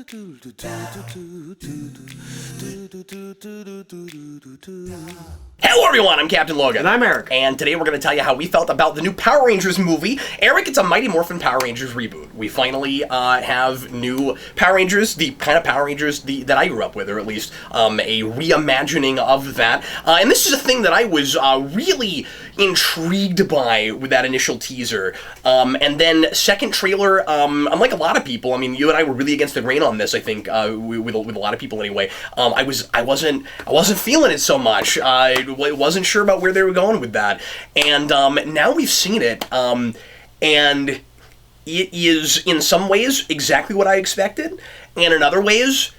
Hello everyone, I'm Captain Logan. And I'm Eric. And today we're going to tell you how we felt about the new Power Rangers movie. Eric, it's a Mighty Morphin Power Rangers reboot. We finally have new Power Rangers, the kind of Power Rangers that I grew up with, or at least a reimagining of that. And this is a thing that I was really intrigued by with that initial teaser. And then second trailer, unlike a lot of people, I mean, you and I were really against the grain on this, I think, with a lot of people anyway. I wasn't feeling it so much. I wasn't sure about where they were going with that. And now we've seen it, and it is in some ways exactly what I expected, and in other ways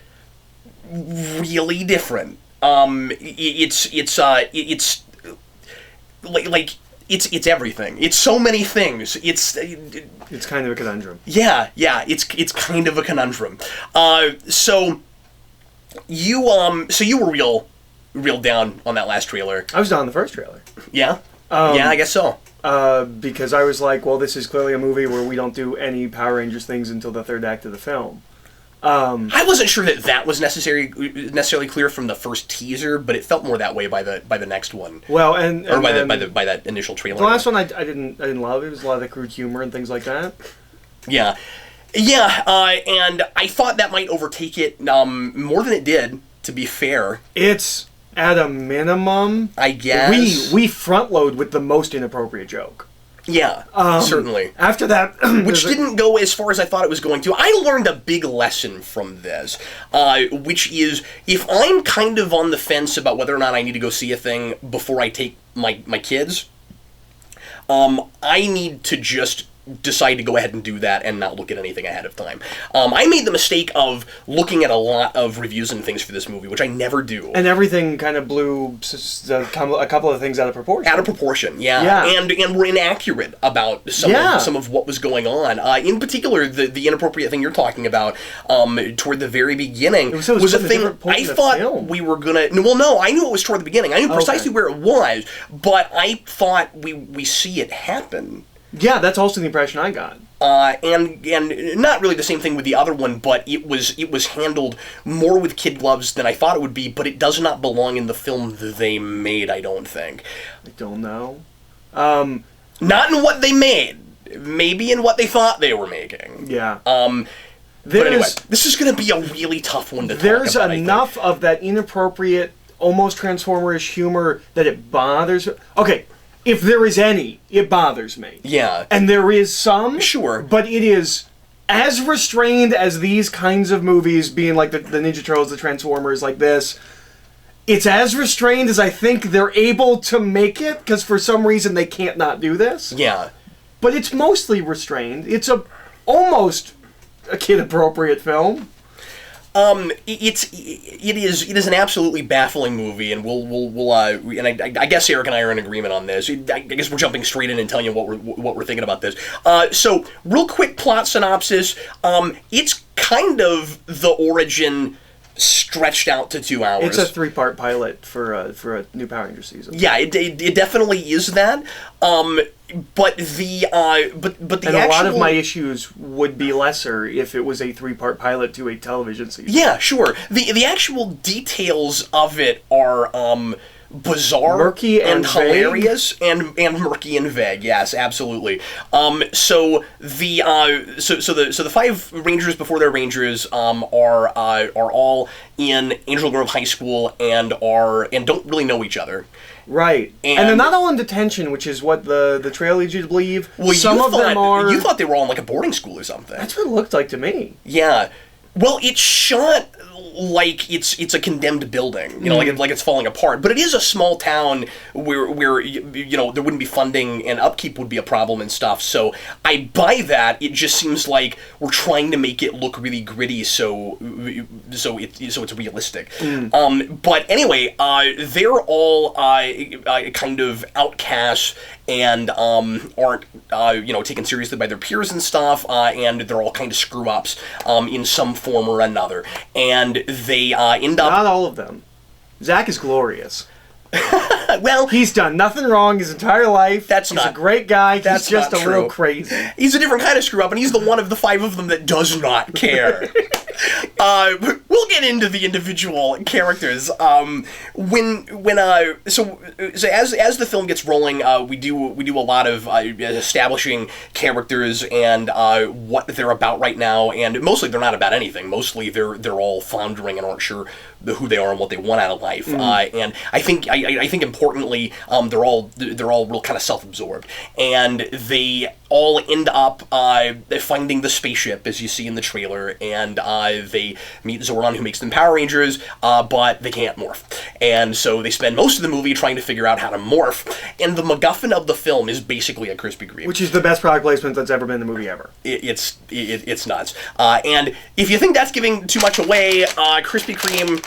really different. It's everything. It's so many things. It's kind of a conundrum. Yeah, it's kind of a conundrum. So you were real down on that last trailer. I was down on the first trailer. Yeah? Yeah, I guess so. Because I was like, well, this is clearly a movie where we don't do any Power Rangers things until the third act of the film. I wasn't sure that was necessarily clear from the first teaser, but it felt more that way by the next one. Well, by that initial trailer. The last one I didn't love. It was a lot of the crude humor and things like that. Yeah, and I thought that might overtake it more than it did. To be fair, it's at a minimum, I guess we front load with the most inappropriate joke. Yeah, certainly. After that, which didn't go as far as I thought it was going to. I learned a big lesson from this, which is if I'm kind of on the fence about whether or not I need to go see a thing before I take my kids, I need to just decide to go ahead and do that and not look at anything ahead of time. I made the mistake of looking at a lot of reviews and things for this movie, which I never do. And everything kind of blew a couple of things out of proportion. Out of proportion, yeah. And were inaccurate about some of what was going on. In particular, the inappropriate thing you're talking about toward the very beginning was a thing I thought we were gonna. Well, no, I knew it was toward the beginning. I knew precisely where it was, but I thought we see it happen. Yeah, that's also the impression I got. And not really the same thing with the other one, but it was handled more with kid gloves than I thought it would be, but it does not belong in the film that they made, I don't think. I don't know. Not in what they made. Maybe in what they thought they were making. Yeah. But anyway, this is going to be a really tough one to talk about. There's enough of that inappropriate, almost Transformers-ish humor that it bothers... Okay. If there is any, it bothers me. Yeah. And there is some. Sure. But it is as restrained as these kinds of movies, being like the Ninja Turtles, the Transformers, like this. It's as restrained as I think they're able to make it, because for some reason they can't not do this. Yeah. But it's mostly restrained. It's almost a kid-appropriate film. It is an absolutely baffling movie, and I guess Eric and I are in agreement on this. I guess we're jumping straight in and telling you what we're thinking about this. So, real quick plot synopsis. It's kind of the origin stretched out to 2 hours. It's a 3-part pilot for a new Power Rangers season. Yeah, it definitely is that. But the a lot of my issues would be lesser if it was a 3-part pilot to a television season. Yeah, sure. The actual details of it are bizarre, murky and hilarious, and murky and vague. Yes, absolutely. So the 5 Rangers before they're Rangers are all in Angel Grove High School and don't really know each other. Right, and they're not all in detention, which is what the trail leads you to believe. Well, some of them are. You thought they were all in like a boarding school or something. That's what it looked like to me. Yeah. Well, it's shot like it's a condemned building, like it's falling apart. But it is a small town where there wouldn't be funding and upkeep would be a problem and stuff. So I buy that. It just seems like we're trying to make it look really gritty, so it's realistic. But anyway, they're all kind of outcasts and aren't taken seriously by their peers and stuff, and they're all kind of screw ups in some form or another, and they end up... Not all of them. Zach is glorious. Well, he's done nothing wrong his entire life. He's a great guy. That's just not a true. little crazy. He's a different kind of screw up, and he's the one of the 5 of them that does not care. We'll get into the individual characters. So as the film gets rolling, we do a lot of establishing characters and what they're about right now, and mostly they're not about anything. Mostly they're all floundering and aren't sure who they are and what they want out of life. And I think importantly, they're all real kind of self-absorbed, and they all end up finding the spaceship, as you see in the trailer, and they meet Zordon, who makes them Power Rangers, but they can't morph. And so they spend most of the movie trying to figure out how to morph, and the MacGuffin of the film is basically a Krispy Kreme. Which is the best product placement that's ever been in the movie ever. It's nuts. And if you think that's giving too much away, Krispy Kreme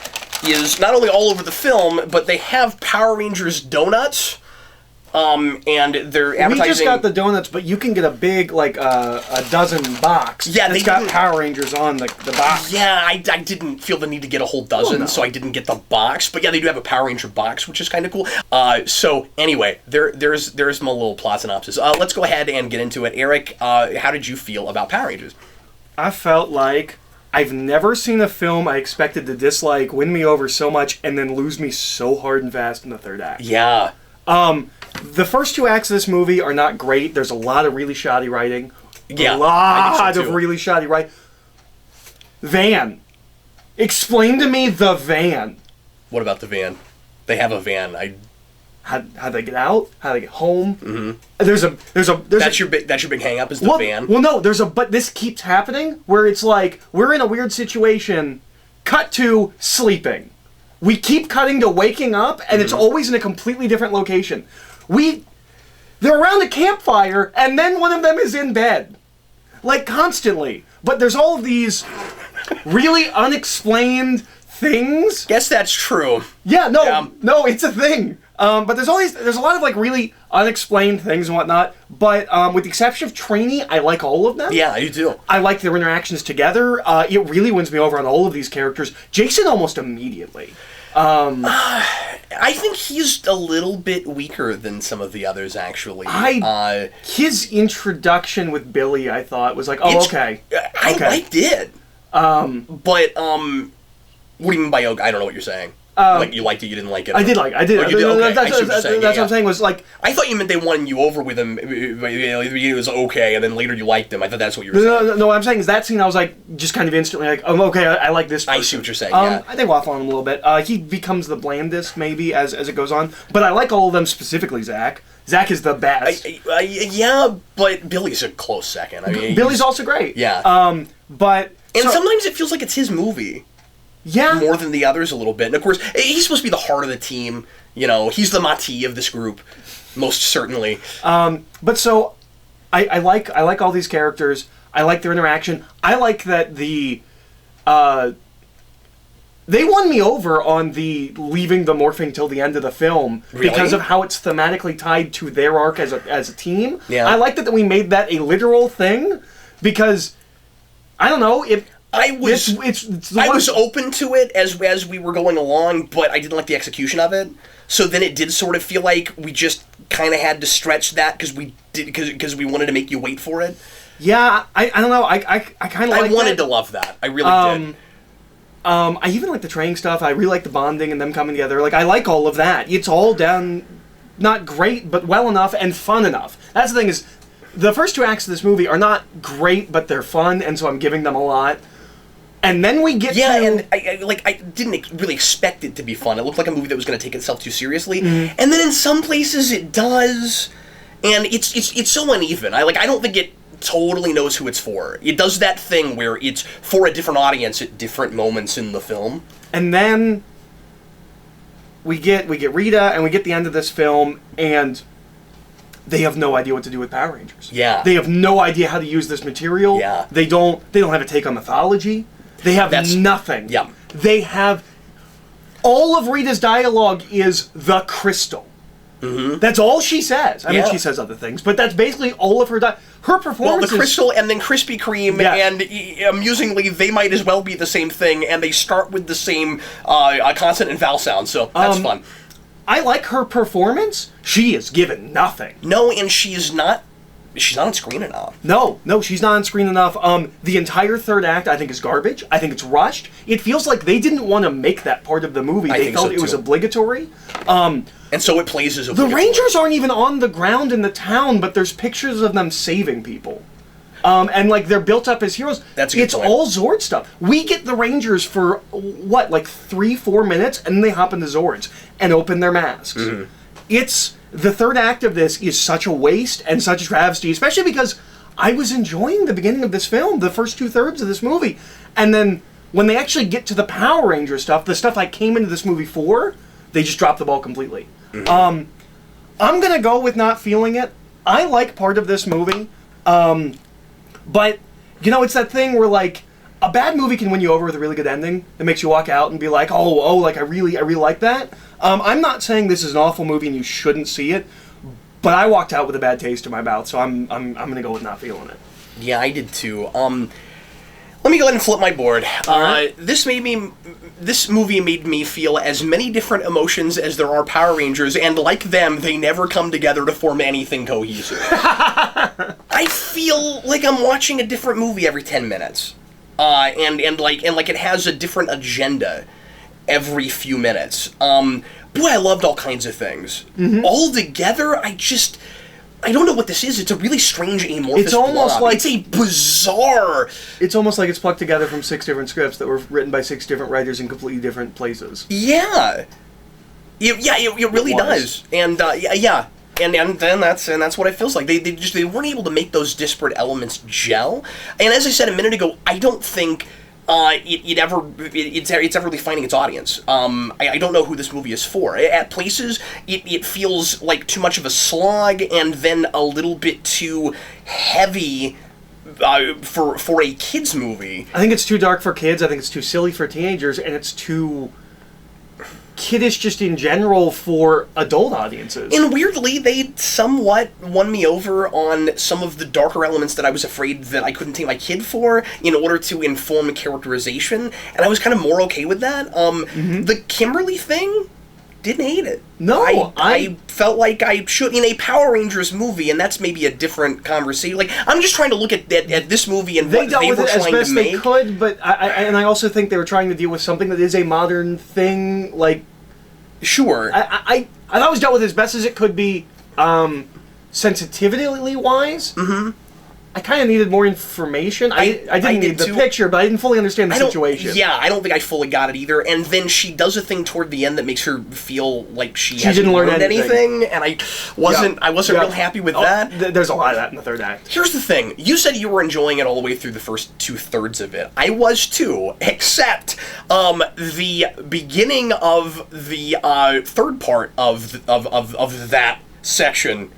is not only all over the film, but they have Power Rangers donuts. And they're advertising. We just got the donuts, but you can get a big, like, a dozen box. Yeah, that's got Power Rangers on the box. Yeah, I didn't feel the need to get a whole dozen, so I didn't get the box. But yeah, they do have a Power Ranger box, which is kind of cool. So anyway, there's my little plot synopsis. Let's go ahead and get into it. Eric, how did you feel about Power Rangers? I felt like I've never seen a film I expected to dislike, win me over so much, and then lose me so hard and fast in the third act. Yeah. The first two acts of this movie are not great. There's a lot of really shoddy writing. Yeah, a lot of really shoddy writing. Van. Explain to me the van. What about the van? They have a van. How they get out? How they get home? Mm-hmm. There's your big hang up is the van. Well, no, but this keeps happening where it's like we're in a weird situation. Cut to sleeping. We keep cutting to waking up, and it's always in a completely different location. They're around a campfire, and then one of them is in bed. Like, constantly. But there's all of these really unexplained things. Guess that's true. Yeah, no, it's a thing. But there's a lot of, like, really unexplained things and whatnot. But with the exception of Trainee, I like all of them. Yeah, you do. I like their interactions together. It really wins me over on all of these characters. Jason almost immediately. I think he's a little bit weaker than some of the others, actually. His introduction with Billy, I thought, was like, okay. I liked it. But, what do you mean by, I don't know what you're saying. Like, you liked it, you didn't like it? I did like it. I did. Oh, you did? Okay, that's what I'm saying was, like... I thought you meant they won you over with him. It was okay, and then later you liked him. I thought that's what you were saying. No, what I'm saying is that scene, I was like, just kind of instantly like, okay, I like this person. I see what you're saying, yeah. I think waffle on him a little bit. He becomes the blandest, maybe, as it goes on. But I like all of them, specifically Zach. Zach is the best. Yeah, but Billy's a close second. I mean, Billy's also great. Yeah. But... And sometimes it feels like it's his movie. Yeah. More than the others a little bit. And of course, he's supposed to be the heart of the team. You know, he's the Mati of this group, most certainly. But so, I like all these characters. I like their interaction. I like that they won me over on the leaving the morphing till the end of the film because of how it's thematically tied to their arc as a team. Yeah. I like that we made that a literal thing because, I don't know, I was open to it as we were going along, but I didn't like the execution of it. So then it did sort of feel like we just kind of had to stretch that because we wanted to make you wait for it. Yeah, I don't know. I kind of I wanted to love that. I really did. I even like the training stuff. I really like the bonding and them coming together. Like, I like all of that. It's all done not great, but well enough and fun enough. That's the thing is, the first two acts of this movie are not great, but they're fun, and so I'm giving them a lot. And then we get and I didn't really expect it to be fun. It looked like a movie that was going to take itself too seriously. Mm-hmm. And then in some places it does, and it's so uneven. I don't think it totally knows who it's for. It does that thing where it's for a different audience at different moments in the film. And then we get Rita, and we get the end of this film, and they have no idea what to do with Power Rangers. Yeah. They have no idea how to use this material. Yeah. They don't have a take on mythology. They have nothing. Yeah. They have... All of Rita's dialogue is the crystal. Mm-hmm. That's all she says. I mean, she says other things, but that's basically all of her her performance. Well, the crystal and then Krispy Kreme, and amusingly, they might as well be the same thing, and they start with the same consonant and vowel sound, so that's fun. I like her performance. She is given nothing. No, and she's not she's not on screen enough. No, she's not on screen enough. The entire third act, I think, is garbage. I think it's rushed. It feels like they didn't want to make that part of the movie. They felt it was obligatory. And so it plays as obligatory. The Rangers aren't even on the ground in the town, but there's pictures of them saving people. And like they're built up as heroes. That's a good point. All Zord stuff. We get the Rangers for what, like 3-4 minutes, and then they hop into Zords and open their masks. Mm-hmm. It's the third act of this is such a waste and such a travesty, especially because I was enjoying the beginning of this film, the first 2/3 of this movie, and then when they actually get to the Power Ranger stuff, the stuff I came into this movie for, they just drop the ball completely. Mm-hmm. I'm gonna go with not feeling it. I like part of this movie. But, you know, it's that thing where, like, a bad movie can win you over with a really good ending that makes you walk out and be like, like, I really like that. I'm not saying this is an awful movie and you shouldn't see it, but I walked out with a bad taste in my mouth, so I'm going to go with not feeling it. Yeah, I did too. Let me go ahead and flip my board. Right. This movie made me feel as many different emotions as there are Power Rangers, and like them, they never come together to form anything cohesive. I feel like I'm watching a different movie every 10 minutes, and it has a different agenda every few minutes. Boy, I loved all kinds of things. Mm-hmm. All together, I don't know what this is. It's a really strange amorphous It's almost blob. like... It's a bizarre... It's almost like it's plucked together from 6 different scripts that were written by 6 different writers in completely different places. Yeah. It really does. And, And then that's what it feels like. They weren't able to make those disparate elements gel. And as I said a minute ago, I don't think... it's ever really finding its audience. I don't know who this movie is for. At places, it feels like too much of a slog, and then a little bit too heavy for a kids movie. I think it's too dark for kids. I think it's too silly for teenagers, and it's too kiddish just in general for adult audiences. And weirdly, they somewhat won me over on some of the darker elements that I was afraid that I couldn't take my kid for in order to inform characterization, and I was kind of more okay with that. The Kimberly thing, didn't hate it. No, I felt like I should in a Power Rangers movie, and that's maybe a different conversation. Like, I'm just trying to look at this movie and what they were trying to make. They could, but I also think they were trying to deal with something that is a modern thing. Like, sure, I thought it was dealt with as best as it could be, sensitivity wise. Mm-hmm. I kind of needed more information. I didn't need the picture, but I didn't fully understand the situation. Yeah, I don't think I fully got it either. And then she does a thing toward the end that makes her feel like she hasn't learned anything, and I wasn't real happy with that. There's a lot of that in the third act. Here's the thing. You said you were enjoying it all the way through the first 2/3 of it. I was too, except the beginning of the third part of that section.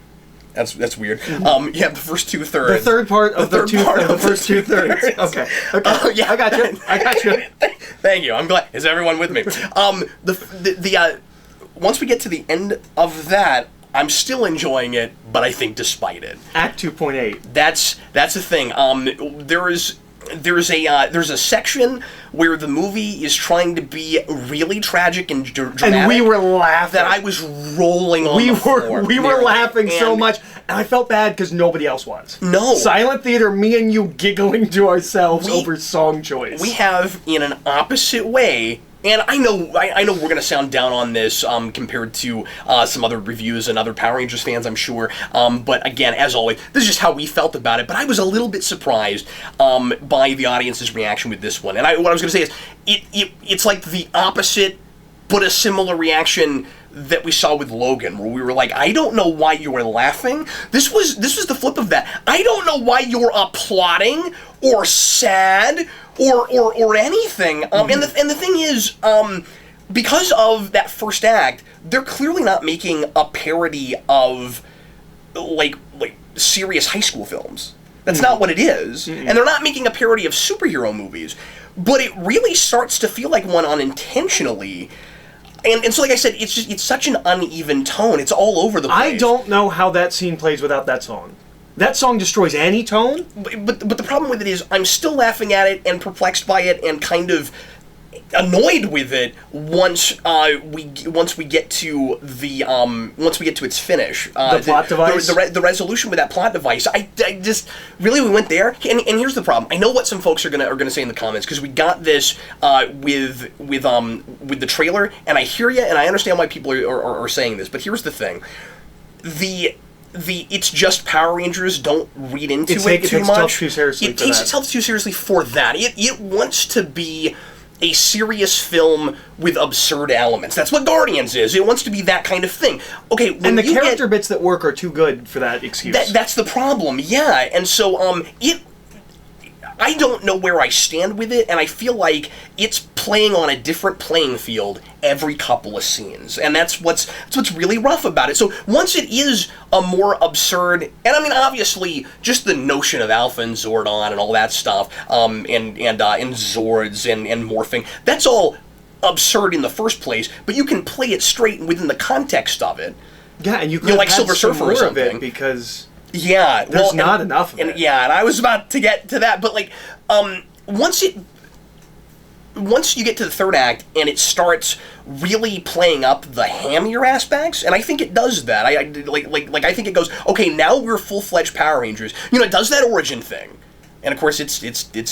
That's weird. Yeah, the first 2/3. The third part of the first 2/3. Okay. Yeah, I got you. Thank you. I'm glad. Is everyone with me? Once we get to the end of that, I'm still enjoying it, but I think despite it. Act 2.8. That's the thing. There's a section where the movie is trying to be really tragic and dramatic. And we were laughing. That I was rolling on the floor. We were laughing so much, and I felt bad because nobody else was. No. Silent theater, me and you giggling to ourselves over song choice. We have, in an opposite way... And I know we're going to sound down on this compared to some other reviews and other Power Rangers fans, I'm sure. But again, as always, this is just how we felt about it. But I was a little bit surprised by the audience's reaction with this one. And what I was going to say is, it's like the opposite, but a similar reaction that we saw with Logan, where we were like, I don't know why you were laughing. This was the flip of that. I don't know why you're applauding or sad or anything. And the thing is, because of that first act, they're clearly not making a parody of like serious high school films. That's not what it is. And they're not making a parody of superhero movies. But it really starts to feel like one unintentionally. And so, like I said, it's such an uneven tone. It's all over the place. I don't know how that scene plays without that song. That song destroys any tone. But the problem with it is I'm still laughing at it and perplexed by it and kind of annoyed with it once we get to its finish. The plot device? The resolution with that plot device. I just really we went there, and here's the problem. I know what some folks are gonna say in the comments, because we got this with the trailer, and I hear you, and I understand why people are saying this, but here's the thing. The it's just Power Rangers, don't read into it too much. It takes itself too seriously. It takes itself too seriously for that. It wants to be a serious film with absurd elements. That's what Guardians is. It wants to be that kind of thing. Okay, when and the character bits that work are too good for that excuse. That's the problem, yeah. And so, I don't know where I stand with it, and I feel like it's playing on a different playing field every couple of scenes, and that's what's really rough about it. So once it is a more absurd, and I mean obviously just the notion of Alpha and Zordon and all that stuff, and Zords and morphing, that's all absurd in the first place. But you can play it straight within the context of it. Yeah, and you could like Silver Surfer or something of it because. Yeah, there's not enough of it. Yeah, and I was about to get to that, but like, once you get to the third act and it starts really playing up the hammier aspects, and I think it does that. I think it goes, okay, now we're full-fledged Power Rangers. You know, it does that origin thing, and of course it's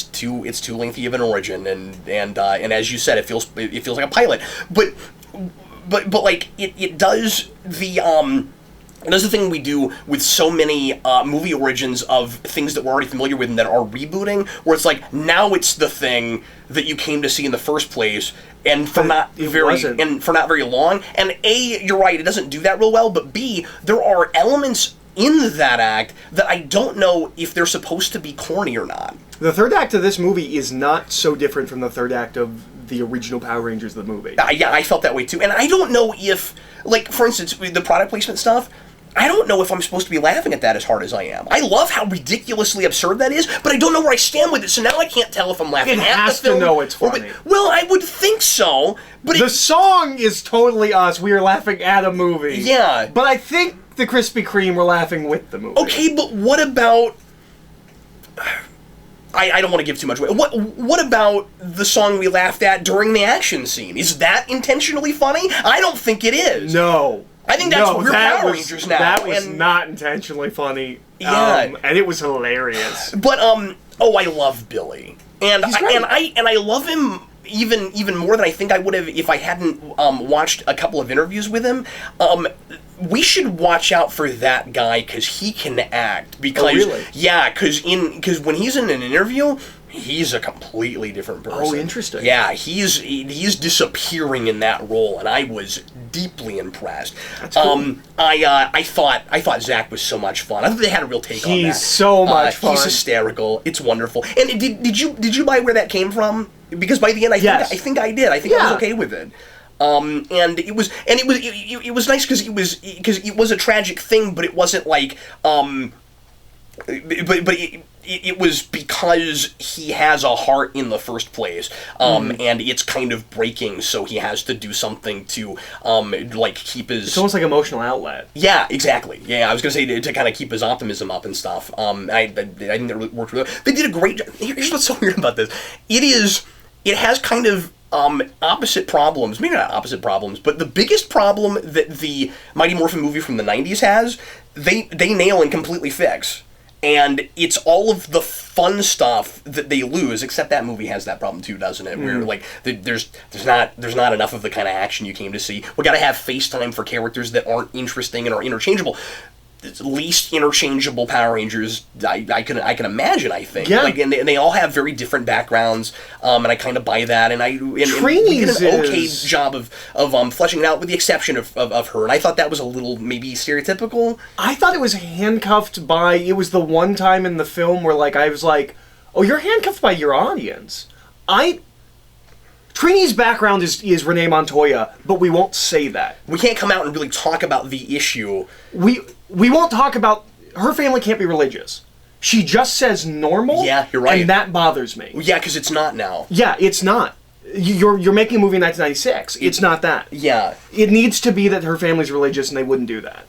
too lengthy of an origin, and as you said, it feels like a pilot, but like it does the And that's the thing we do with so many movie origins of things that we're already familiar with and that are rebooting, where it's like, now it's the thing that you came to see in the first place, and for not very long. And A, you're right, it doesn't do that real well, but B, there are elements in that act that I don't know if they're supposed to be corny or not. The third act of this movie is not so different from the third act of the original Power Rangers, the movie. Yeah, I felt that way too. And I don't know if, like, for instance, with the product placement stuff, I don't know if I'm supposed to be laughing at that as hard as I am. I love how ridiculously absurd that is, but I don't know where I stand with it, so now I can't tell if I'm laughing at the film. It has to know it's funny. Well, I would think so, but the song is totally us. We are laughing at a movie. Yeah. But I think the Krispy Kreme were laughing with the movie. Okay, but what about... I don't want to give too much away. What about the song we laughed at during the action scene? Is that intentionally funny? I don't think it is. No. I think that's we're Power Rangers now. That was not intentionally funny. Yeah. And it was hilarious. But I love Billy. And I love him even more than I think I would have if I hadn't watched a couple of interviews with him. We should watch out for that guy because he can act. Because really? Yeah, because when he's in an interview, he's a completely different person. Oh, interesting. Yeah, he's disappearing in that role, and I was deeply impressed. That's cool. I thought Zach was so much fun. I thought they had a real take on that. He's so much fun. He's hysterical. It's wonderful. And did you buy where that came from? Because by the end, I think I did. I think I was okay with it. And it was nice because it was a tragic thing, but it wasn't like it was because he has a heart in the first place, and it's kind of breaking, so he has to do something to keep his... It's almost like emotional outlet. Yeah, exactly. Yeah, I was going to say to kind of keep his optimism up and stuff. I think that worked really well. They did a great job. Here's what's so weird about this. It has kind of opposite problems. Maybe not opposite problems, but the biggest problem that the Mighty Morphin movie from the 90s has, they nail and completely fix. And it's all of the fun stuff that they lose, except that movie has that problem too, doesn't it? Where like there's not enough of the kind of action you came to see. We got to have FaceTime for characters that aren't interesting and are interchangeable. Least interchangeable Power Rangers I can imagine. I think, and they all have very different backgrounds, and I kind of buy that. And we did an okay job of fleshing it out, with the exception of her. And I thought that was a little maybe stereotypical. I thought it was handcuffed by. It was the one time in the film where I was like, "Oh, you're handcuffed by your audience." Trini's background is Renee Montoya, but we won't say that. We can't come out and really talk about the issue. We won't talk about... Her family can't be religious. She just says normal. Yeah, you're right. And that bothers me. Yeah, because it's not now. Yeah, it's not. You're making a movie in 1996. It's not that. Yeah. It needs to be that her family's religious, and they wouldn't do that.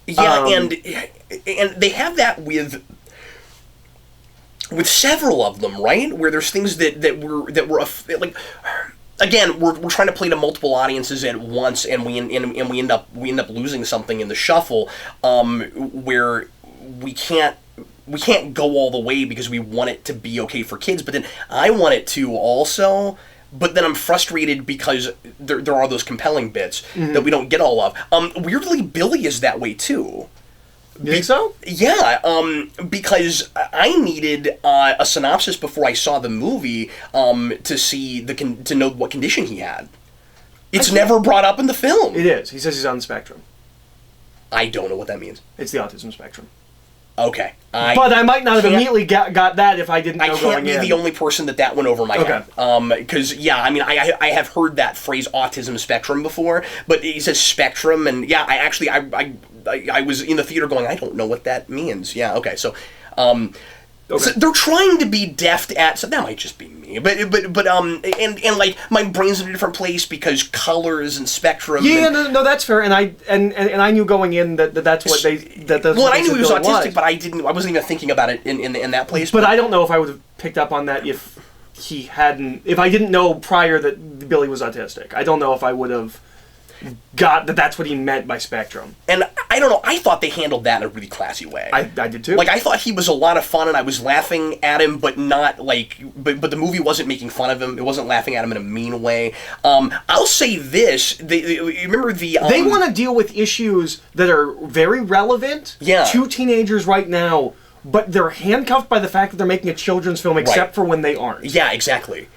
Yeah, and they have that with several of them, right? Where there's things that were like... again, we're trying to play to multiple audiences at once, and we end up losing something in the shuffle, where we can't go all the way because we want it to be okay for kids, but then I want it to also. But then I'm frustrated because there are those compelling bits that we don't get all of. Weirdly, Billy is that way too. You think so? Yeah, because I needed a synopsis before I saw the movie to see to know what condition he had. It's never brought up in the film. It is. He says he's on the spectrum. I don't know what that means. It's the autism spectrum. Okay. But I might not have immediately got that if I didn't know going in. I can't be the only person that went over my head. Because, yeah, I mean, I have heard that phrase autism spectrum before, but he says spectrum, and yeah, I was in the theater going, I don't know what that means. Yeah, okay, so... So they're trying to be deft at, so that might just be me, but and like my brain's in a different place because colors and spectrum. Yeah, no, that's fair, and I knew going in that's what well, I knew he was autistic, but I wasn't even thinking about it in that place. But I don't know if I would have picked up on that if I didn't know prior that Billy was autistic. I don't know if I would have got that's what he meant by spectrum. And I don't know, I thought they handled that in a really classy way. I did too. Like, I thought he was a lot of fun and I was laughing at him, but not like, but the movie wasn't making fun of him. It wasn't laughing at him in a mean way. I'll say this, remember the... they want to deal with issues that are very relevant to teenagers right now, but they're handcuffed by the fact that they're making a children's film except for when they aren't. Yeah, exactly.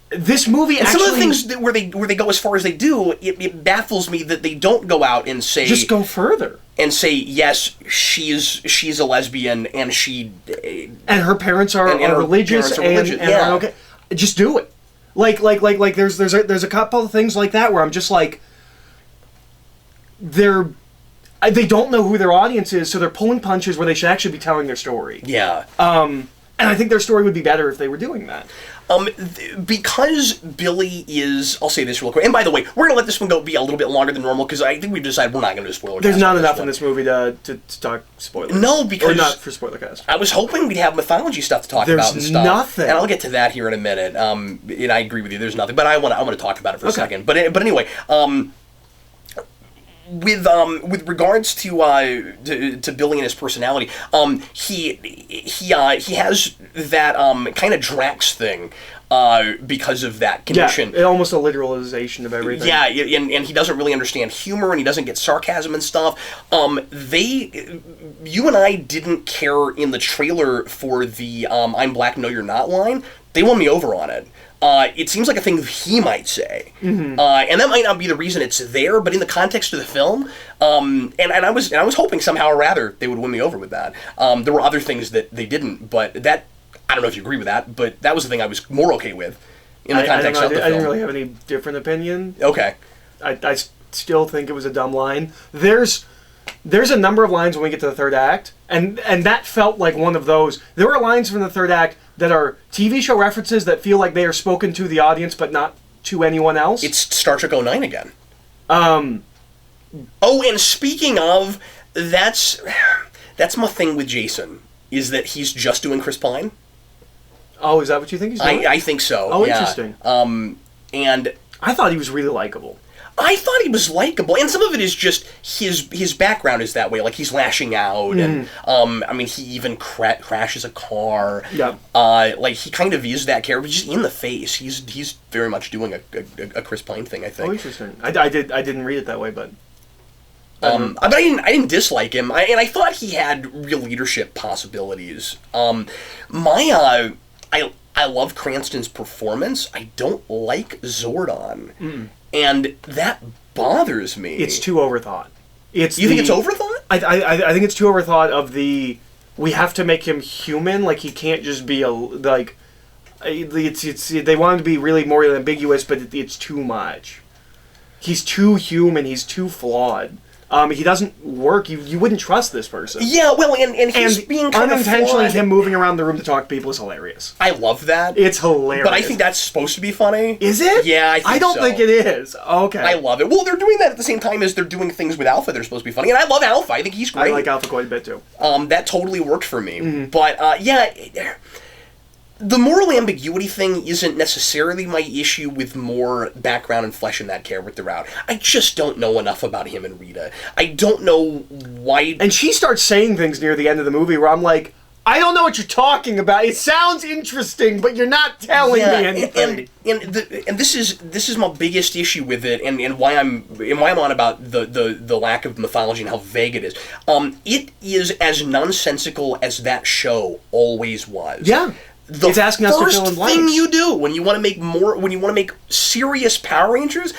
This movie and actually... some of the things where they go as far as they do, it baffles me that they don't go out and say... Just go further. And say, yes, she's a lesbian, and she... And her parents are religious, and okay. Just do it. Like there's a couple of things like that where I'm just like... They don't know who their audience is, so they're pulling punches where they should actually be telling their story. Yeah. And I think their story would be better if they were doing that. Because Billy is... I'll say this real quick. And by the way, we're going to let this one be a little bit longer than normal, because I think we've decided we're not going to do spoiler cast. There's not enough in this movie to talk spoilers. No, because... Or not for spoiler cast. I was hoping we'd have mythology stuff to talk about and stuff. There's nothing. And I'll get to that here in a minute. And I agree with you, there's nothing. But I want to talk about it for a second. But anyway... With regards to Billy and his personality, he has that kind of Drax thing because of that condition. Yeah, almost a literalization of everything. Yeah, and he doesn't really understand humor, and he doesn't get sarcasm and stuff. You and I didn't care in the trailer for the "I'm Black, No You're Not" line. They won me over on it. It seems like a thing he might say, and that might not be the reason it's there, but in the context of the film, and I was hoping somehow or rather they would win me over with that. There were other things that they didn't, but that, I don't know if you agree with that, but that was the thing I was more okay with in the context of the film. I didn't really have any different opinion. Okay. I still think it was a dumb line. There's a number of lines when we get to the third act, and that felt like one of those. There are lines from the third act that are TV show references that feel like they are spoken to the audience but not to anyone else. It's Star Trek 09 again. Oh, and speaking of, that's my thing with Jason, is that he's just doing Chris Pine. Oh, is that what you think he's doing? I think so. Oh, yeah. Interesting. And I thought he was really likable. I thought he was likable, and some of it is just his background is that way. Like, he's lashing out, and I mean, he even crashes a car. Yeah. Like, he kind of is that character, just in the face. He's very much doing a Chris Pine thing, I think. Oh, interesting. I didn't read it that way, but. But I didn't dislike him, and I thought he had real leadership possibilities. I love Cranston's performance. I don't like Zordon. And that bothers me. It's too overthought. You think it's overthought? I think it's too overthought of the... We have to make him human. Like, he can't just be like... They want him to be really more ambiguous, but it's too much. He's too human. He's too flawed. He doesn't work. You wouldn't trust this person. Yeah, well, and he's being kind of unintentionally him moving around the room to talk to people is hilarious. I love that. It's hilarious. But I think that's supposed to be funny. Is it? Yeah, I don't think it is. Okay. I love it. Well, they're doing that at the same time as they're doing things with Alpha that are supposed to be funny, and I love Alpha. I think he's great. I like Alpha quite a bit, too. That totally worked for me. But, yeah... the moral ambiguity thing isn't necessarily my issue with more background and fleshing that character out. I just don't know enough about him and Rita. I don't know why... And she starts saying things near the end of the movie where I'm like, I don't know what you're talking about. It sounds interesting, but you're not telling me anything. And this is my biggest issue with it, and why I'm on about the lack of mythology and how vague it is. It is as nonsensical as that show always was. Yeah. It's asking us to fill in blanks. The first thing you do when you want to make serious Power Rangers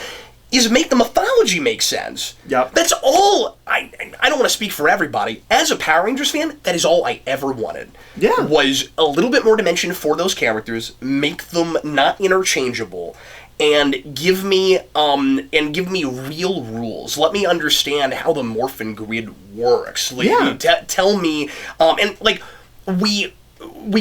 is make the mythology make sense. Yep. That's all. I don't want to speak for everybody. As a Power Rangers fan, that is all I ever wanted. Yeah. Was a little bit more dimension for those characters, make them not interchangeable, and give me real rules. Let me understand how the Morphin Grid works. Tell me, and like we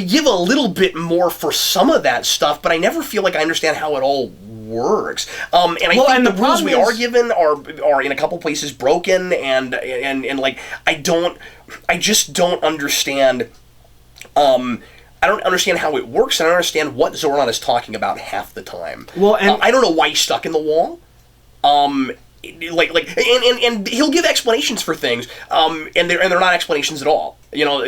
give a little bit more for some of that stuff, but I never feel like I understand how it all works. And I think the rules we are given are in a couple places broken, and like I just don't understand. I don't understand how it works, and I don't understand what Zordon is talking about half the time. Well, and I don't know why he's stuck in the wall. And he'll give explanations for things, and they're not explanations at all. You know,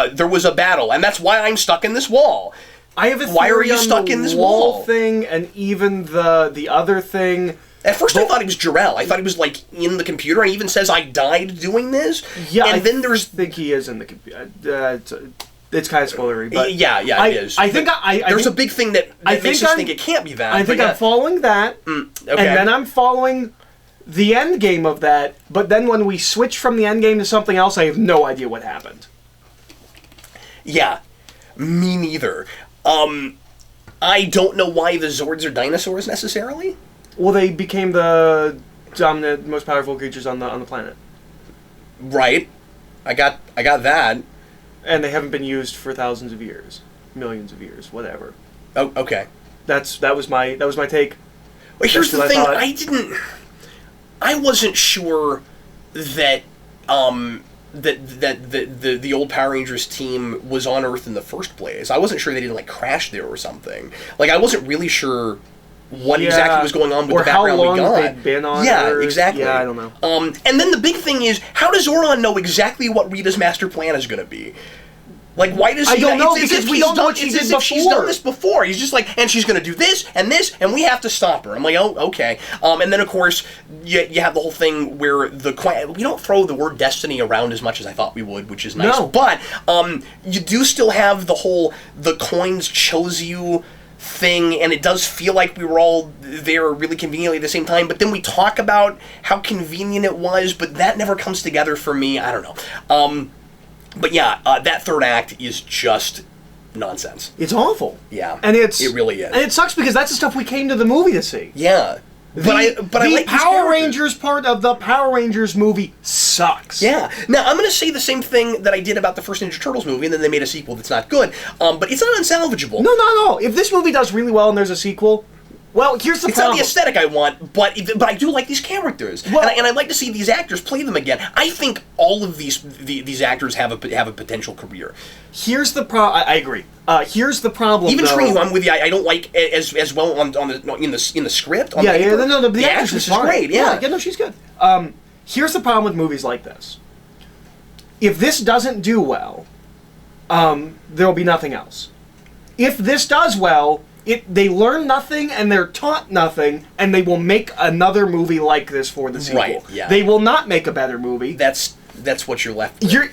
there was a battle, and that's why I'm stuck in this wall. I have a theory why are you on stuck the in this wall thing, and even the other thing. At first, I thought he was Jarrell. I thought he was like in the computer, and he even says, "I died doing this." Yeah, and then there's. I think he is in the computer. It's kind of spoilery, but it is. I think there's a big thing that makes us think it can't be that. I think I'm following that, okay. And then I'm following the end game of that. But then when we switch from the end game to something else, I have no idea what happened. Yeah, me neither. I don't know why the Zords are dinosaurs necessarily. Well, they became the dominant, most powerful creatures on the planet. Right. I got that. And they haven't been used for thousands of years, millions of years, whatever. Oh, okay. That was my take. Well, here's the thing. I wasn't sure that the old Power Rangers team was on Earth in the first place. I wasn't sure they didn't like crash there or something. Like I wasn't really sure what exactly was going on with the background we got. Or how long they'd been on Earth. Exactly. Yeah, I don't know. And then the big thing is, how does Zordon know exactly what Rita's master plan is going to be? Like, why does he... I don't know, because we don't know what she did before. She's done this before. He's just like, and she's going to do this, and we have to stop her. I'm like, oh, okay. And then, of course, you have the whole thing where we don't throw the word destiny around as much as I thought we would, which is nice. No. But you do still have the coins chose you thing, and it does feel like we were all there really conveniently at the same time, but then we talk about how convenient it was, but that never comes together for me. I don't know. But yeah, that third act is just nonsense. It's awful. Yeah. And it really is. And it sucks because that's the stuff we came to the movie to see. Yeah. I like Power Rangers part of the Power Rangers movie sucks. Yeah. Now, I'm going to say the same thing that I did about the first Ninja Turtles movie, and then they made a sequel that's not good. But it's not unsalvageable. No. If this movie does really well and there's a sequel, well, here's the problem. It's not the aesthetic I want, but I do like these characters, and I'd like to see these actors play them again. I think all of these actors have a potential career. Here's the problem. I agree. Here's the problem. Even Trinity, I'm with you. I don't like as well in the script. The actress is great. Yeah, no, she's good. Here's the problem with movies like this. If this doesn't do well, there will be nothing else. If this does well, they learn nothing and they're taught nothing, and they will make another movie like this for the sequel. Right, yeah. They will not make a better movie. That's what you're left with.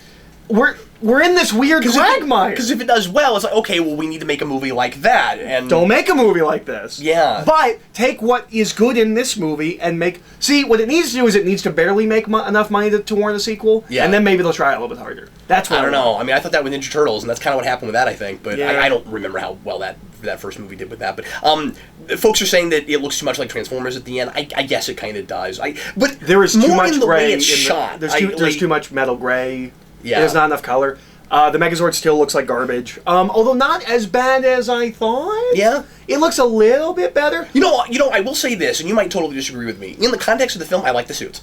We're in this weird quagmire. Because if it does well, it's like, okay, well, we need to make a movie like that. And don't make a movie like this. Yeah. But take what is good in this movie and make... See, what it needs to do is it needs to barely make enough money to warrant a sequel, and then maybe they'll try it a little bit harder. That's what I don't know. I mean, I thought that with Ninja Turtles, and that's kind of what happened with that, I think. But yeah. I don't remember how well that first movie did with that. But folks are saying that it looks too much like Transformers at the end. I guess it kind of does. But there is too much gray. Shot. There's too much metal gray. Yeah. There's not enough color. The Megazord still looks like garbage. Although not as bad as I thought. Yeah. It looks a little bit better. You know, I will say this, and you might totally disagree with me. In the context of the film, I like the suits.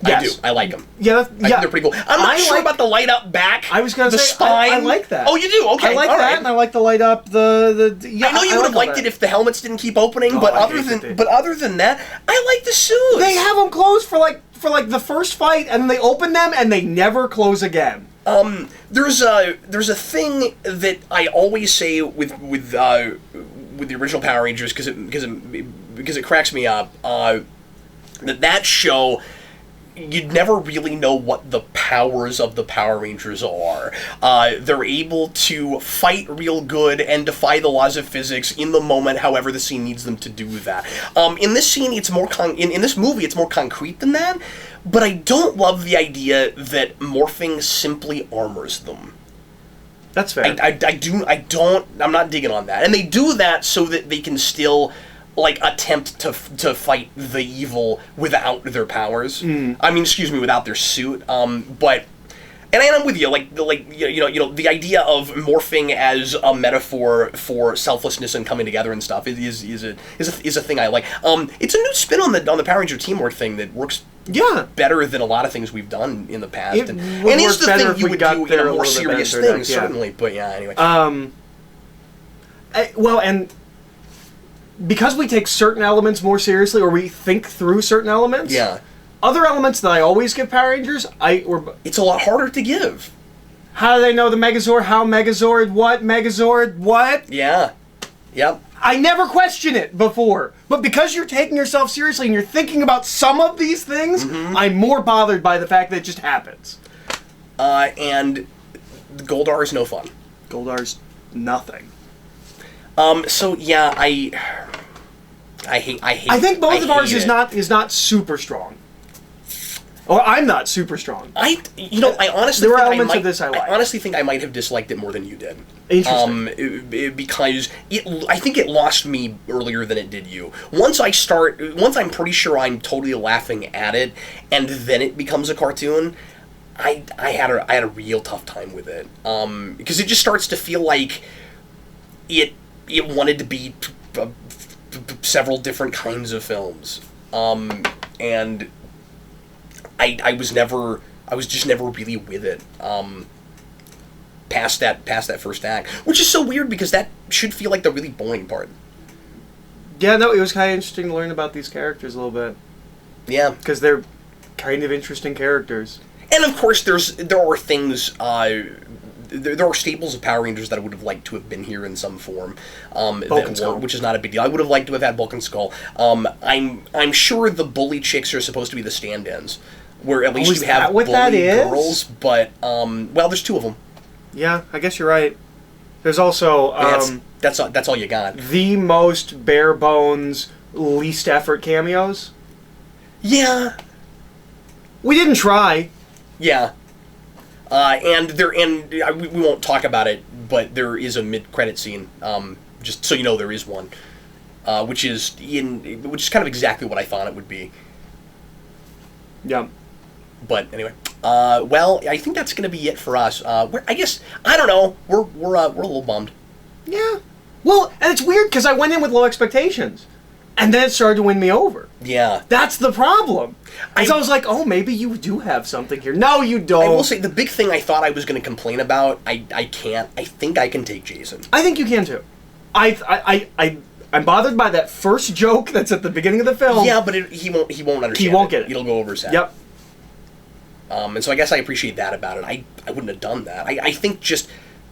I Yes. do. I like them. Yeah, I think they're pretty cool. I'm not sure about the light up back. I was going to say, spine. I like that. Oh, you do? Okay. I like all that, right. and I like the light up, yeah, I know you would have liked it if the helmets didn't keep opening, but other than that, I like the suits. They have them closed for the first fight, and they open them, and they never close again. There's a thing that I always say with the original Power Rangers because it cracks me up. That show, you'd never really know what the powers of the Power Rangers are. They're able to fight real good and defy the laws of physics in the moment, however the scene needs them to do that. In this scene, it's more in this movie, it's more concrete than that. But I don't love the idea that morphing simply armors them. That's fair. I'm not digging on that. And they do that so that they can still, like, attempt to fight the evil without their powers. I mean, without their suit. But, and I'm with you, the idea of morphing as a metaphor for selflessness and coming together and stuff is a thing I like. It's a new spin on the Power Ranger teamwork thing that works better than a lot of things we've done in the past. And is the thing you would do in a more serious thing, certainly. But yeah, anyway. And because we take certain elements more seriously, or we think through certain elements, other elements that I always give Power Rangers, it's a lot harder to give. How do they know the Megazord? How Megazord? What Megazord? What? Yeah. Yep. I never question it before, but because you're taking yourself seriously and you're thinking about some of these things, I'm more bothered by the fact that it just happens. And Goldar is no fun. Goldar's nothing. So yeah, I hate. I think both of ours is not super strong. Or I'm not super strong. I honestly there think are elements of this I like. I honestly think I might have disliked it more than you did. Interesting. Because I think it lost me earlier than it did you. Once I'm pretty sure I'm totally laughing at it, and then it becomes a cartoon. I had a real tough time with it. Because it just starts to feel like it wanted to be several different kinds of films. And I was just never really with it. Past that first act, which is so weird because that should feel like the really boring part. Yeah, no, it was kind of interesting to learn about these characters a little bit. Yeah, because they're kind of interesting characters. And of course, there are things. There are staples of Power Rangers that I would have liked to have been here in some form, which is not a big deal. I would have liked to have had Bulk and Skull. I'm sure the bully chicks are supposed to be the stand-ins, where at least you have bully girls. But there's two of them. Yeah, I guess you're right. There's also that's all you got. The most bare bones, least effort cameos. Yeah, we didn't try. Yeah. We won't talk about it, but there is a mid-credit scene. Just so you know, there is one, which is kind of exactly what I thought it would be. Yeah. But anyway, I think that's going to be it for us. I guess I don't know. We're a little bummed. Yeah. Well, and it's weird because I went in with low expectations, and then it started to win me over. Yeah. That's the problem. So I was like, oh, maybe you do have something here. No, you don't. I will say, the big thing I thought I was going to complain about, I can't. I think I can take Jason. I think you can, too. I'm bothered by that first joke that's at the beginning of the film. Yeah, but he won't understand. He won't get it. It'll go over his head. Yep. And so I guess I appreciate that about it. I wouldn't have done that. I think just...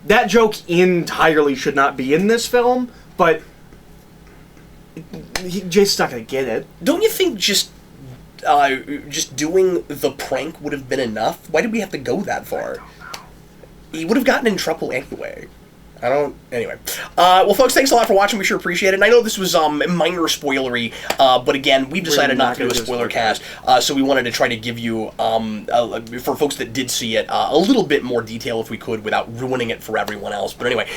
That joke entirely should not be in this film, but... Jason's not going to get it. Don't you think just doing the prank would have been enough? Why did we have to go that far? He would have gotten in trouble anyway. Anyway. Well, folks, thanks a lot for watching. We sure appreciate it. And I know this was minor spoilery, but again, we've decided not to do a spoiler cast, so we wanted to try to give you, for folks that did see it, a little bit more detail if we could without ruining it for everyone else. But anyway,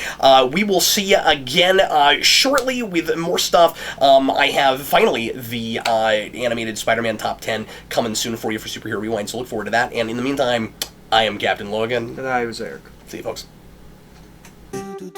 we will see you again shortly with more stuff. I have, finally, the animated Spider-Man Top 10 coming soon for you for Superhero Rewind, so look forward to that. And in the meantime, I am Captain Logan. And I was Eric. See you, folks. Do